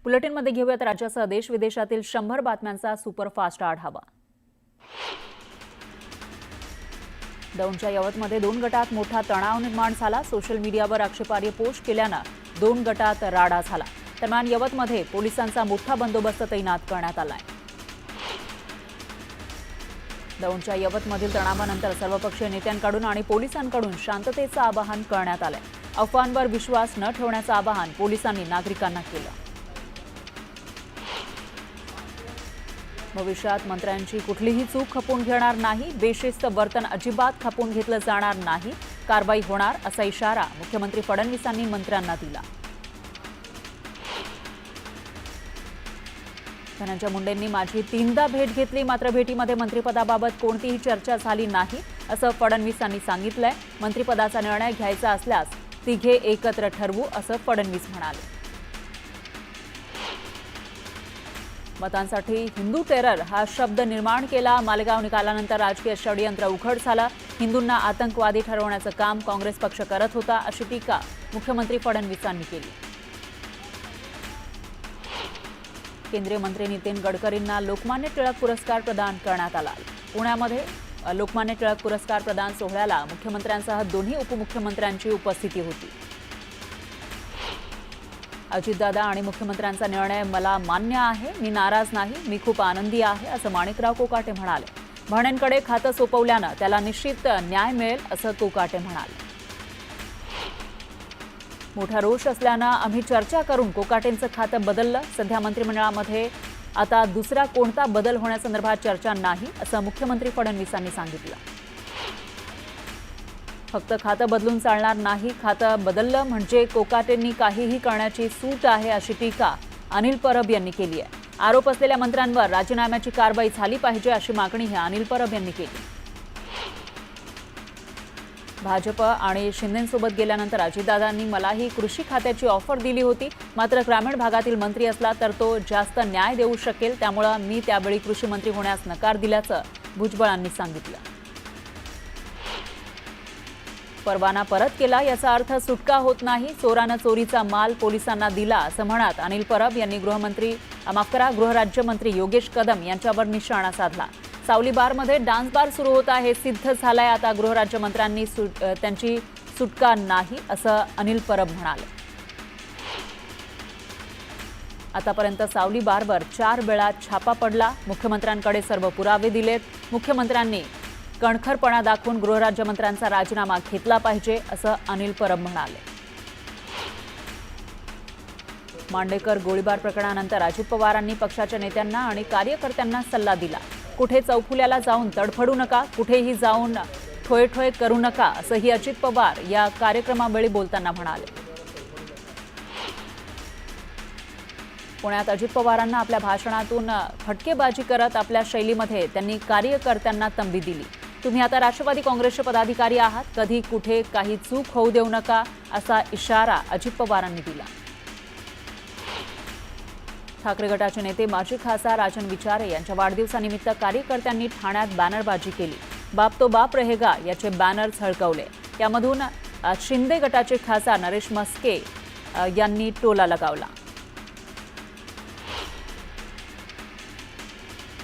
बुलेटिनमध्ये घेऊयात राज्यासह देश विदेशातील 100 बातम्यांचा सुपरफास्ट आढावा। दौंडच्या यवतमध्ये 2 गटात मोठा तणाव निर्माण झाला। सोशल मीडियावर आक्षेपार्ह पोस्ट केल्यानं 2 गटात राडा झाला। दरम्यान यवतमध्ये पोलिसांचा मोठा बंदोबस्त तैनात करण्यात आलाय। दौंडच्या यवतमधील तणावानंतर सर्वपक्षीय नेत्यांकडून आणि पोलिसांकडून शांततेचं आवाहन करण्यात आलंय। अफवांवर विश्वास न ठेवण्याचं आवाहन पोलिसांनी नागरिकांना केलं। भविष्यात मंत्र्यांची कुठलीही चूक खपवून घेणार नाही, बेशिस्त वर्तन अजिबात खपवून घेतलं जाणार नाही, कारवाई होणार असा इशारा मुख्यमंत्री फडणवीसांनी मंत्र्यांना दिला। धनंजय मुंडेंनी माझी 3दा भेट घेतली, मात्र भेटीमध्ये मंत्रिपदाबाबत कोणतीही चर्चा झाली नाही असं फडणवीसांनी सांगितलंय। मंत्रिपदाचा निर्णय घ्यायचा असल्यास तिघे एकत्र ठरवू असं फडणवीस म्हणाले। मतांसाठी हिंदू टेरर हा शब्द निर्माण केला। मालेगाव निकालानंतर राजकीय षडयंत्र उघड झालं। हिंदूंना आतंकवादी ठरवण्याचं काम काँग्रेस पक्ष करत होता अशी टीका मुख्यमंत्री फडणवीसांनी केली। केंद्रीय मंत्री नितीन गडकरींना लोकमान्य टिळक पुरस्कार प्रदान करण्यात आला। पुण्यामध्ये लोकमान्य टिळक पुरस्कार प्रदान सोहळ्याला मुख्यमंत्र्यांसह दोन्ही उपमुख्यमंत्र्यांची उपस्थिती होती। अजितदादा आणि मुख्यमंत्र्यांचा निर्णय मला मान्य आहे, मी नाराज नाही, मी खूप आनंदी आहे असं माणिकराव कोकाटे म्हणाले। भाण्यांकडे खातं सोपवल्यानं त्याला निश्चित न्याय मिळेल असं कोकाटे म्हणाले। मोठा रोष असल्यानं आम्ही चर्चा करून कोकाटेंचं खातं बदललं। सध्या मंत्रिमंडळामध्ये आता दुसरा कोणता बदल होण्यासंदर्भात चर्चा नाही असं मुख्यमंत्री फडणवीसांनी सांगितलं। फक्त खातं बदलून चालणार नाही, खातं बदललं म्हणजे कोकाटेंनी काहीही करण्याची सूट आहे अशी टीका अनिल परब यांनी केली आहे। आरोप असलेल्या मंत्र्यांवर राजीनाम्याची कारवाई झाली पाहिजे अशी मागणीही अनिल परब यांनी केली। भाजप आणि शिंदेंसोबत गेल्यानंतर अजितदादांनी मलाही कृषी खात्याची ऑफर दिली होती, मात्र ग्रामीण भागातील मंत्री असला तर तो जास्त न्याय देऊ शकेल, त्यामुळे मी त्यावेळी कृषी मंत्री होण्यास नकार दिल्याचं भुजबळांनी सांगितलं। परवाना परत केला याचा अर्थ सुटका होत नाही, चोरानं चोरीचा माल पोलिसांना दिला असं म्हणत अनिल परब यांनी गृहराज्यमंत्री योगेश कदम यांच्यावर निशाणा साधला। सावली बारमध्ये डान्स बार सुरू होता हे सिद्ध झालंय। आता गृहराज्यमंत्र्यांनी त्यांची सुटका नाही असं अनिल परब म्हणाले। आतापर्यंत सावली बारवर 4 वेळा छापा पडला। मुख्यमंत्र्यांकडे सर्व पुरावे दिलेत। मुख्यमंत्र्यांनी कणखरपणा दाखवून गृहराज्यमंत्र्यांचा राजीनामा घेतला पाहिजे असं अनिल परब म्हणाले। मांडेकर गोळीबार प्रकरणानंतर अजित पवारांनी पक्षाच्या नेत्यांना आणि कार्यकर्त्यांना सल्ला दिला। कुठे चौफुल्याला जाऊन तडफडू नका, कुठेही जाऊन ठोय करू नका असंही अजित पवार या कार्यक्रमावेळी बोलताना म्हणाले। पुण्यात अजित पवारांना आपल्या भाषणातून फटकेबाजी करत आपल्या शैलीमध्ये त्यांनी कार्यकर्त्यांना तंबी दिली। तुम्ही आता राष्ट्रवादी काँग्रेसचे पदाधिकारी आहात, कधी कुठे काही चूक होऊ देऊ नका असा इशारा अजित पवारांनी दिला। ठाकरे गटाचे नेते माजी खासदार राजन विचारे यांच्या वाढदिवसानिमित्त कार्यकर्त्यांनी ठाण्यात बॅनरबाजी केली। बाप तो बाप रहेगा याचे बॅनर झळकवले। यामधून शिंदे गटाचे खासदार नरेश मस्के यांनी टोला लगावला।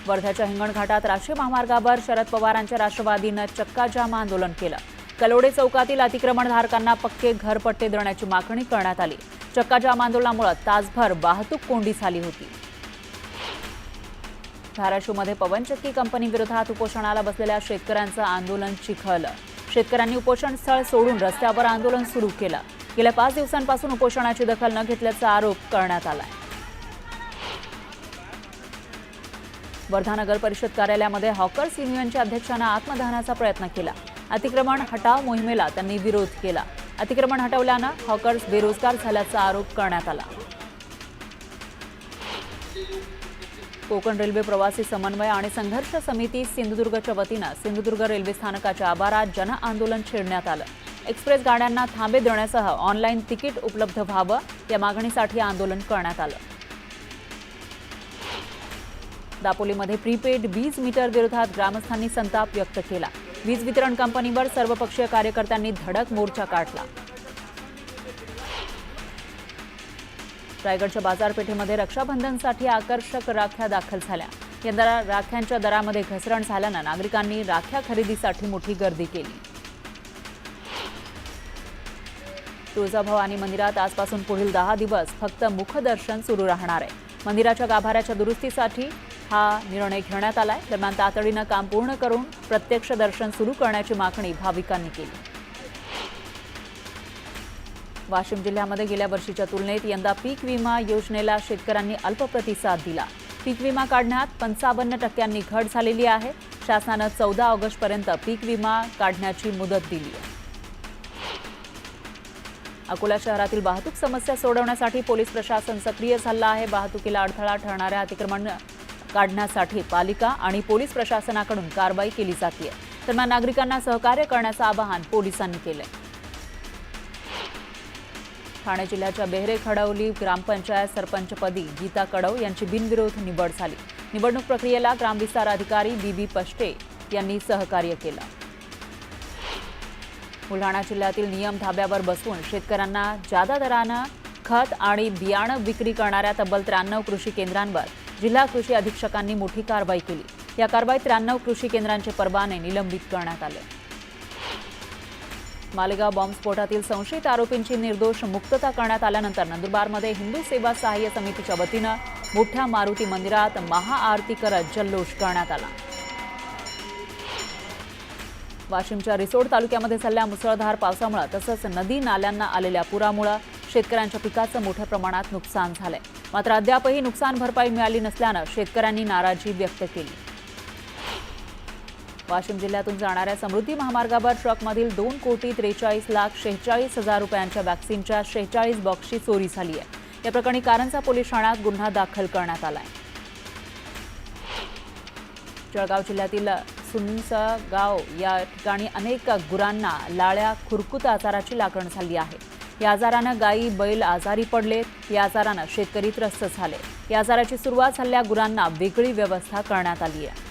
वर्ध्याच्या हिंगणघाटात राष्ट्रीय महामार्गावर शरद पवारांच्या राष्ट्रवादीनं चक्काजाम आंदोलन केलं। कलोडे चौकातील अतिक्रमणधारकांना पक्के घरपट्टे देण्याची मागणी करण्यात आली। चक्काजाम आंदोलनामुळे तासभर वाहतूक कोंडी झाली होती। धाराशिवमध्ये पवनचक्की कंपनी विरोधात उपोषणाला बसलेल्या शेतकऱ्यांचं आंदोलन चिखळलं। शेतकऱ्यांनी उपोषण स्थळ सोडून रस्त्यावर आंदोलन सुरू केलं। गेल्या 5 दिवसांपासून उपोषणाची दखल न घेतल्याचा आरोप करण्यात आलाय। वर्धा नगर परिषद कार्यालयामध्ये हॉकर्स युनियनच्या अध्यक्षांना आत्मदहनाचा प्रयत्न केला। अतिक्रमण हटाव मोहिमेला त्यांनी विरोध केला। अतिक्रमण हटवल्यानं हॉकर्स बेरोजगार झाल्याचा आरोप करण्यात आला। कोकण रेल्वे प्रवासी समन्वय आणि संघर्ष समिती सिंधुदुर्गच्या वतीनं सिंधुदुर्ग रेल्वे स्थानकाच्या आवारात जन आंदोलन छेडण्यात आलं। एक्सप्रेस गाड्यांना थांबे देण्यासह ऑनलाईन तिकीट उपलब्ध व्हावं या मागणीसाठी आंदोलन करण्यात आलं। दापोलीमध्ये प्रीपेड वीज मीटर विरोधात ग्रामस्थांनी संताप व्यक्त केला। वीज वितरण कंपनीवर सर्वपक्षीय कार्यकर्त्यांनी धडक मोर्चा काढला। रायगडच्या बाजारपेठेमध्ये रक्षाबंधनसाठी आकर्षक राख्या दाखल झाल्या. यंदा राख्यांच्या दरामध्ये घसरण झाल्यानं नागरिकांनी राख्या खरेदीसाठी मोठी गर्दी केली. तुळजाभवानी मंदिरात आजपासून पुढील 10 दिवस फक्त मुखदर्शन सुरू राहणार आहे. मंदिराच्या गाभाऱ्याच्या दुरुस्तीसाठी हा निर्णय घेण्यात आलाय. दरम्यान तातडीनं काम पूर्ण करून प्रत्यक्ष दर्शन सुरू करण्याची मागणी भाविकांनी केली. वाशिम जिल्ह्यामध्ये गेल्या वर्षीच्या तुलनेत यंदा पीक विमा योजनेला शेतकऱ्यांनी अल्प प्रतिसाद दिला. पीक विमा काढण्यात 55% घट झालेली आहे. शासनानं 14 ऑगस्टपर्यंत पीक विमा काढण्याची मुदत दिली आहे. अकोला शहरातील वाहतूक समस्या सोडवण्यासाठी पोलीस प्रशासन सक्रिय झालं आहे. वाहतुकीला अडथळा ठरणाऱ्या अतिक्रमण काढण्यासाठी पालिका आणि पोलीस प्रशासनाकडून कारवाई केली जाते. दरम्यान नागरिकांना सहकार्य करण्याचं आवाहन पोलिसांनी केलंय. ठाणे जिल्ह्याच्या बेहरे खडवली ग्रामपंचायत सरपंचपदी गीता कडव यांची बिनविरोध निवड झाली. निवडणूक प्रक्रियेला ग्रामविस्तार अधिकारी बीबी पष्टे यांनी सहकार्य केलं. बुलढाणा जिल्ह्यातील नियम धाब्यावर बसवून शेतकऱ्यांना जादा दरानं खत आणि बियाणं विक्री करणाऱ्या तब्बल 93 कृषी केंद्रांवर जिल्हा कृषी अधीक्षकांनी मोठी कारवाई केली. या कारवाईत 93 कृषी केंद्रांचे परवाने निलंबित करण्यात आले. मालेगाव बॉम्बस्फोटातील संशयित आरोपींची निर्दोष मुक्तता करण्यात आल्यानंतर नंदुरबारमध्ये हिंदू सेवा सहाय्य समितीच्या वतीनं मोठ्या मारुती मंदिरात महाआरती करत जल्लोष करण्यात आला. वाशिमच्या रिसोड तालुक्यामध्ये झालेल्या मुसळधार पावसामुळे तसंच नदी नाल्यांना आलेल्या पुरामुळे शेतकऱ्यांच्या पिकाचं मोठ्या प्रमाणात नुकसान झालंय. मात्र अद्यापही नुकसान भरपाई मिळाली नसल्यानं शेतकऱ्यांनी नाराजी व्यक्त केली. वाशिम जिल्ह्यातून जाणाऱ्या समृद्धी महामार्गावर ट्रकमधील 2,43,46,00,000 रुपयांच्या वॅक्सिनच्या 46 बॉक्सची चोरी झाली आहे. या प्रकरणी कारंजा पोलीस ठाण्यात गुन्हा दाखल करण्यात आलाय. जळगाव जिल्ह्यातील सुनसगाव या ठिकाणी अनेक गुरांना लाळ्या खुरकूत आजाराची लागण झाली आहे. या आजारानं गायी बैल आजारी पडलेत. या आजारानं शेतकरी त्रस्त झाले. या आजाराची सुरुवात झालेल्या गुरांना वेगळी व्यवस्था करण्यात आली आहे.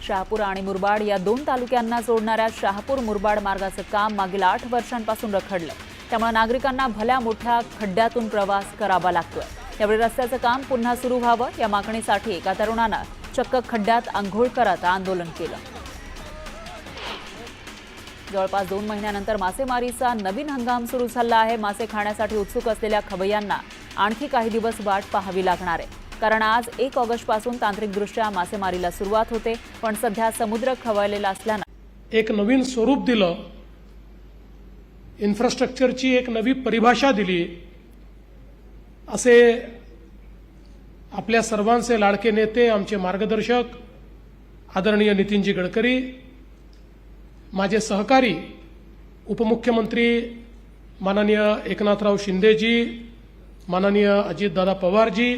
शहापूर आणि मुरबाड या 2 तालुक्यांना जोडणाऱ्या शहापूर मुरबाड मार्गाचं काम मागील 8 वर्षांपासून रखडलंय. त्यामुळे नागरिकांना भल्या मोठ्या खड्ड्यातून प्रवास करावा लागतोय. यावेळी रस्त्याचं काम पुन्हा सुरू व्हावं या मागणीसाठी एका तरुणानं चक्क खड्ड्यात आंघोळ करत आंदोलन केलं. जवळपास 2 महिन्यानंतर मासेमारीचा नवीन हंगाम सुरू झाला आहे. मासे खाण्यासाठी उत्सुक असलेल्या खवय्यांना आणखी काही दिवस वाट पाहावी लागणार आहे. कारण आज 1 ऑगस्टपासून तांत्रिकदृष्ट्या मासेमारीला सुरुवात होते. पण सध्या समुद्र खवळलेला असल्यानं एक नवीन स्वरूप दिलं, इन्फ्रास्ट्रक्चरची एक नवी परिभाषा दिली, असे आपल्या सर्वांचे लाडके नेते, आमचे मार्गदर्शक आदरणीय नितीनजी गडकरी, माझे सहकारी उपमुख्यमंत्री माननीय एकनाथराव शिंदेजी, माननीय अजितदादा पवारजी,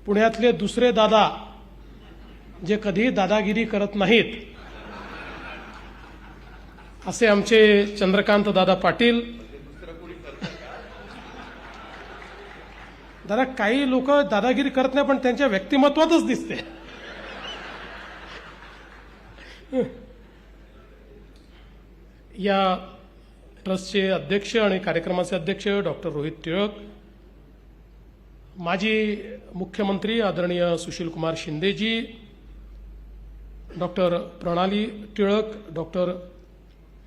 पुण्यातले दुसरे दादा जे कधी दादागिरी करत नाहीत असे आमचे चंद्रकांत दादा पाटील. दादा काही लोक दादागिरी करत नाही पण त्यांच्या व्यक्तिमत्वातच दिसते. या ट्रस्टचे अध्यक्ष आणि कार्यक्रमाचे अध्यक्ष डॉक्टर रोहित टिळक, माजी मुख्यमंत्री आदरणीय सुशीलकुमार शिंदेजी, डॉक्टर प्रणाली टिळक, डॉक्टर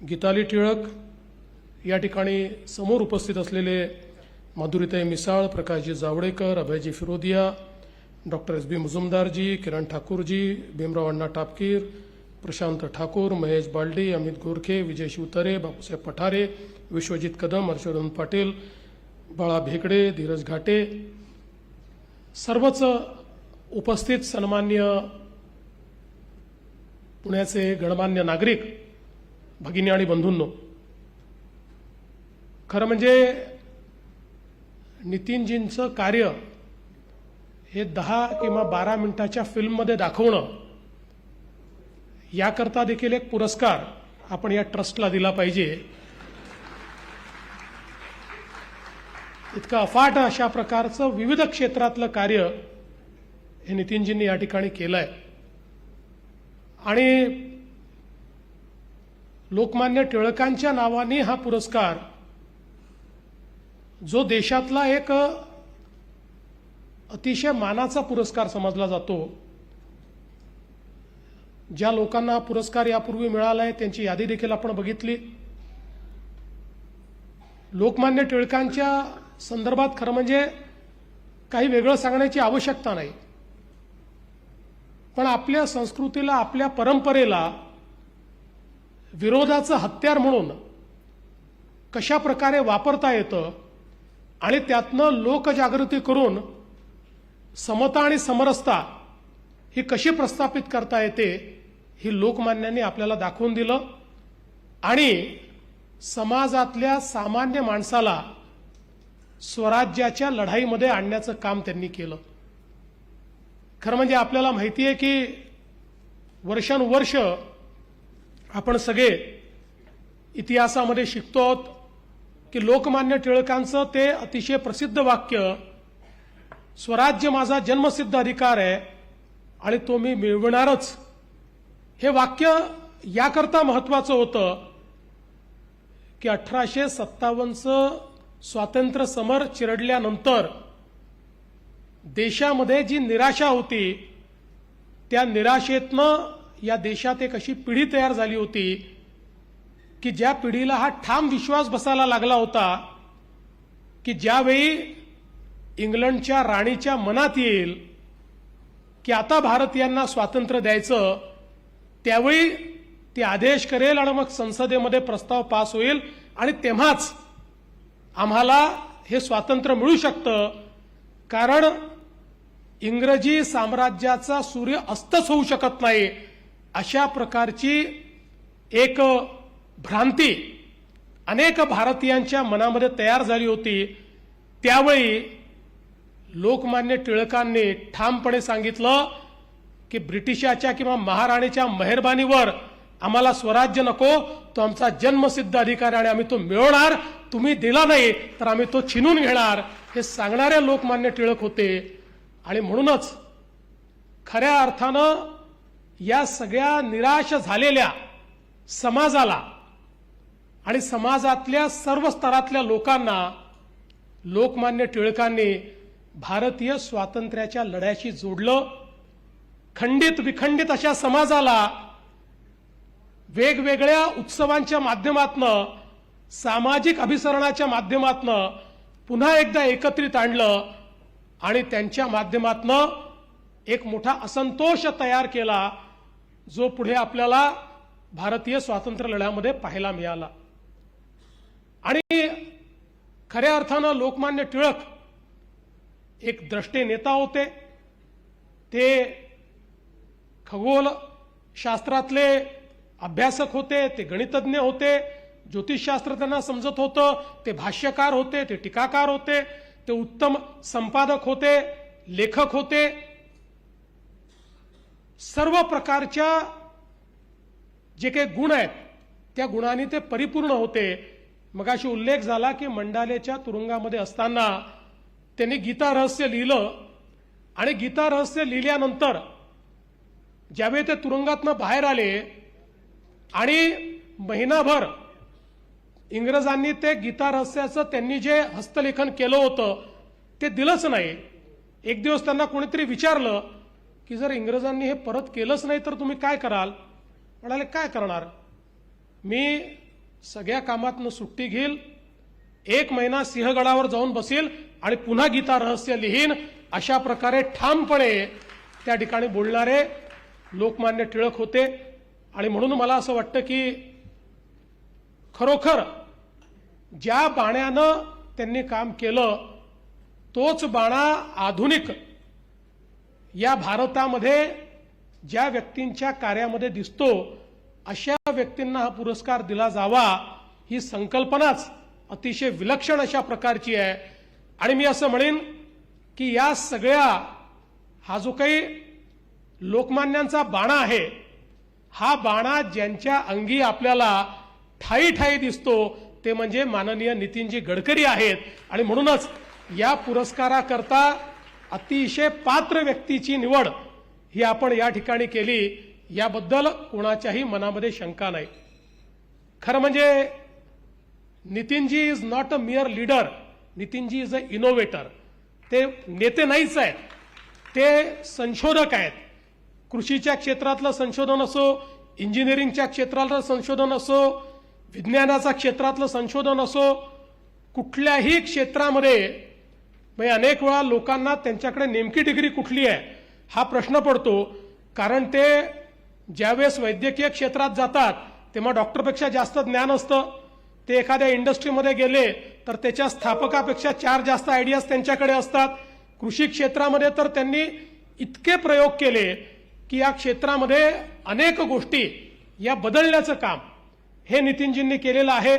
गीताली टिळक, या ठिकाणी समोर उपस्थित असलेले माधुरीताई मिसाळ, प्रकाशजी जावडेकर, अभयजी फिरोदिया, डॉक्टर एस बी मुजुमदारजी, किरण ठाकूरजी, भीमराव अण्णा टापकीर, प्रशांत ठाकूर, महेश बालडी, अमित गोरखे, विजय शिवतारे, बापूसाहेब पठारे, विश्वजित कदम, हर्षवर्धन पाटील, बाळा भेकडे, धीरज घाटे, सर्वच उपस्थित सन्मान्य पुण्याचे गणमान्य नागरिक भगिनी आणि बंधूंनो, खरं म्हणजे नितीनजींचं कार्य हे 10 किंवा 12 मिनिटाच्या फिल्ममध्ये दाखवणं, याकरता देखील एक पुरस्कार आपण या ट्रस्टला दिला पाहिजे. इतकं अफाट अशा प्रकारचं विविध क्षेत्रातलं कार्य हे नितीनजींनी या ठिकाणी केलंय. आणि लोकमान्य टिळकांच्या नावाने हा पुरस्कार जो देशातला एक अतिशय मानाचा पुरस्कार समजला जातो, ज्या लोकांना हा पुरस्कार यापूर्वी मिळाला आहे त्यांची यादी देखील आपण बघितली. लोकमान्य टिळकांच्या संदर्भात खरं म्हणजे काही वेगळं सांगण्याची आवश्यकता नाही, पण आपल्या संस्कृतीला, आपल्या परंपरेला विरोधाचं हत्यार म्हणून कशा प्रकारे वापरता येतं आणि त्यातनं लोकजागृती करून समता आणि समरसता ही कशी प्रस्थापित करता येते ही लोकमान्यांनी आपल्याला दाखवून दिलं आणि समाजातल्या सामान्य माणसाला स्वराज्याच्या लढाईमध्ये आणण्याचं काम त्यांनी केलं. खरं म्हणजे आपल्याला माहिती आहे की वर्षानुवर्ष आपण सगळे इतिहासामध्ये शिकतो आहोत की लोकमान्य टिळकांचं ते अतिशय प्रसिद्ध वाक्य, स्वराज्य माझा जन्मसिद्ध अधिकार आहे आणि तो मी मिळवणारच, हे वाक्य याकरता महत्वाचं होतं की 1857चं स्वातंत्र्य समर चिरडल्यानंतर देशामध्ये जी निराशा होती, त्या निराशेतनं या देशात एक अशी पिढी तयार झाली होती की ज्या पिढीला हा ठाम विश्वास बसायला लागला होता की ज्यावेळी इंग्लंडच्या राणीच्या मनात येईल की आता भारतीयांना स्वातंत्र्य द्यायचं, त्यावेळी ती आदेश करेल आणि मग संसदेमध्ये प्रस्ताव पास होईल आणि तेव्हाच आम्हाला हे स्वातंत्र्य मिळू शकतं, कारण इंग्रजी साम्राज्याचा सूर्य अस्तच होऊ शकत नाही, अशा प्रकारची एक भ्रांती अनेक भारतीयांच्या मनामध्ये तयार झाली होती. त्यावेळी लोकमान्य टिळकांनी ठामपणे सांगितलं की ब्रिटिशाच्या किंवा महाराणीच्या मेहरबानीवर आम्हाला स्वराज्य नको, तो आमचा जन्मसिद्ध अधिकार आणि आम्ही तो मिळवणार, तुम्ही दिला नाही तर आम्ही तो छिनून घेणार, हे सांगणारे लोकमान्य टिळक होते. आणि म्हणूनच खऱ्या अर्थानं या सगळ्या निराश झालेल्या समाजाला आणि समाजातल्या सर्व स्तरातल्या लोकांना लोकमान्य टिळकांनी भारतीय स्वातंत्र्याच्या लढ्याशी जोडलं. खंडित विखंडित अशा समाजाला वेगवेगळ्या उत्सवांच्या माध्यमातनं, सामाजिक अभिसरणाच्या माध्यमातनं पुन्हा एकदा एकत्रित आणलं आणि त्यांच्या माध्यमातनं एक मोठा असंतोष तयार केला, जो पुढे आपल्याला भारतीय स्वातंत्र्य लढ्यामध्ये पाहायला मिळाला. आणि खऱ्या अर्थानं लोकमान्य टिळक एक द्रष्टे नेता होते. ते खगोल शास्त्रातले अभ्यासक होते, ते गणितज्ञ होते, ज्योतिषशास्त्र त्यांना समजत होतं, ते भाष्यकार होते, ते टीकाकार होते, ते उत्तम संपादक होते, लेखक होते. सर्व प्रकारच्या जे काही गुण आहेत त्या गुणांनी ते परिपूर्ण होते. मगाशी उल्लेख झाला की मंडालेच्या तुरुंगामध्ये असताना त्यांनी गीता रहस्य लिहिलं आणि गीता रहस्य लिहिल्यानंतर ज्यावेळी ते तुरुंगातनं बाहेर आले आणि महिनाभर इंग्रजांनी ते गीता रहस्याचं त्यांनी जे हस्तलेखन केलं होतं ते दिलंच नाही. एक दिवस त्यांना कोणीतरी विचारलं की जर इंग्रजांनी हे परत केलंच नाही तर तुम्ही काय कराल? म्हणाले, काय करणार, मी सगळ्या कामातनं सुट्टी घेईल, 1 महिना सिंहगडावर जाऊन बसील आणि पुन्हा गीता रहस्य लिहीन. अशा प्रकारे ठामपणे त्या ठिकाणी बोलणारे लोकमान्य टिळक होते. आणि म्हणून मला असं वाटतं की खरोखर ज्या बाण्यानं त्यांनी काम केलं तोच बाणा आधुनिक या भारतामध्ये ज्या व्यक्तींच्या कार्यामध्ये दिसतो, अशा व्यक्तींना हा पुरस्कार दिला जावा, ही संकल्पनाच अतिशय विलक्षण अशा प्रकारची आहे. आणि मी असं म्हणेन की या सगळ्या हा जो काही लोकमान्यांचा बाणा आहे, हा बाणा ज्यांच्या अंगी आपल्याला ठाई ठाई दिसतो ते म्हणजे माननीय नितीनजी गडकरी आहेत. आणि म्हणूनच या पुरस्काराकरता अतिशय पात्र व्यक्तीची निवड ही आपण या ठिकाणी केली, याबद्दल कोणाच्याही मनामध्ये शंका नाही. खरं म्हणजे Nitinji is not a मिअर leader, Nitinji is a innovator. ते नेते नाहीच आहेत, ते संशोधक आहेत. कृषीच्या क्षेत्रातलं संशोधन असो, इंजिनिअरिंगच्या क्षेत्रातलं संशोधन असो, विज्ञानाच्या क्षेत्रातलं संशोधन असो, कुठल्याही क्षेत्रामध्ये म्हणजे अनेक वेळा लोकांना त्यांच्याकडे नेमकी डिग्री कुठली आहे हा प्रश्न पडतो. कारण ते ज्यावेळेस वैद्यकीय क्षेत्रात जातात तेव्हा डॉक्टरपेक्षा जास्त ज्ञान असतं. ते एखाद्या इंडस्ट्रीमध्ये गेले तर त्याच्या स्थापकापेक्षा 4 जास्त आयडियाज त्यांच्याकडे असतात. कृषी क्षेत्रामध्ये तर त्यांनी इतके प्रयोग केले की या क्षेत्रामध्ये अनेक गोष्टी या बदलण्याचं काम हे नितीनजींनी केलेलं आहे.